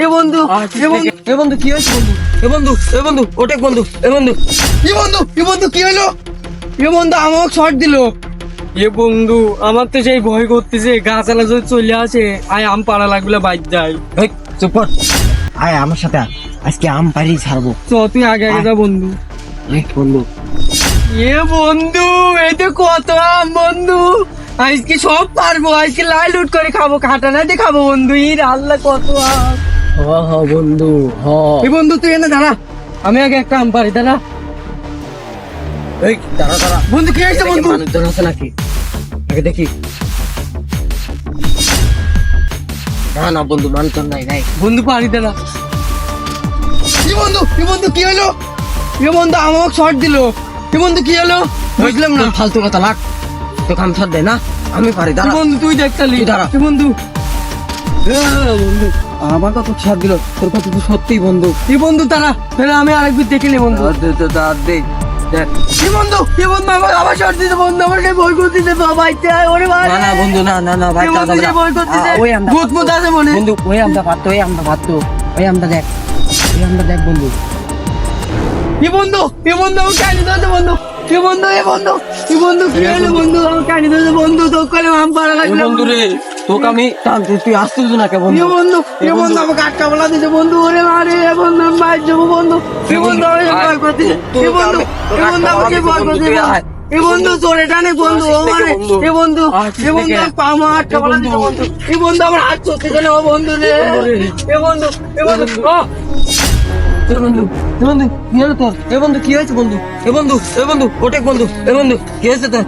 এ বন্ধু এ বন্ধু কি হয়েছে বন্ধু? এ বন্ধু ওটেক বন্ধু এ বন্ধু কি হলো? এ বন্ধু আমাকে শর্ট দিলো। এ বন্ধু আমার তো সেই ভয় করতেছে, গাছ আলা যদি চলে আসে আয় আম পাড়া লাগবে বাইর যাই। এই চুপ কর, আয় আমার সাথে আয়। আজকে আম পারি ছাড়বো। চ তুই আগে আগে যা বন্ধু। এই বন্ধু এ বন্ধু এই তো কত আম বন্ধু, আজকে সব পারবো, আজকে লাই লুট করে খাবো, খাটা না দিয়ে খাবো বন্ধু। ইর আল্লাহ কত আম। হ বন্ধু হ। এ বন্ধু তুই এনে দাঁড়া, আমি আগে একটা আম পারি দাঁড়া। এই দাঁড়া বন্ধু কি হয়েছে বন্ধু? মানুষজন আছে নাকি আগে দেখি। না বন্ধু মানুষজন নাই। বন্ধু পারি দাঁড়া। এ বন্ধু কি হলো? এ বন্ধু আমাকে শর্ট দিলো। এ বন্ধু কি হলো বুঝলাম না। ফালতু কথা লাগ, তোকে আমি ছাড় দে না, আমি পারি এ দাঁড়া। বন্ধু তুই দেখতালি তুই দাঁড়া। এ বন্ধু বন্ধু আমার কত ছাড় দিল, তোর কত তো সত্যি বন্ধু। এ বন্ধু তারা তাহলে আমি আরেকবার দেখে নি বন্ধু। দেখ এ বন্ধু আমার আবার শর্ট দিতে বন্ধু, আমার ভয় করতেছে বাবাই চাই ওরে ভাই। না বন্ধু না ভাই এ বন্ধু যে ভয় করতেছে ওই আমটা ভূত মুত আছে মনে। বন্ধু ওই আমটা পারতো, ওই আমটা দেখ বন্ধু। এ বন্ধু আমার কানি ধরছে বন্ধু। এ বন্ধু কি হলো বন্ধু? আমার কানি ধরছে বন্ধু, তো করে আম পাড়া লাগলো বন্ধু রে, তোকে আমি টানতে, তুই আসতে না কে এ বন্ধু? বন্ধু আমাকে আটকা বলা দিছে বন্ধু, ওরে মারে এ বন্ধু আমি মার যাবো বন্ধু। এ বন্ধু আমি ভয় করতেছে। এ বন্ধু আমাকে ভয় করতেছে। এ বন্ধু জোরে টানে বন্ধু মানে। এ বন্ধু পা মা আটকা বলা দিছে বন্ধু। এ বন্ধু আমার হাত চলতেছে না ও বন্ধু রে। এ বন্ধু বন্ধু কি হলো তোর? এ বন্ধু কি হয়েছে বন্ধু? এ বন্ধু ওটেক বন্ধু, এ বন্ধু কি হয়েছে তোর?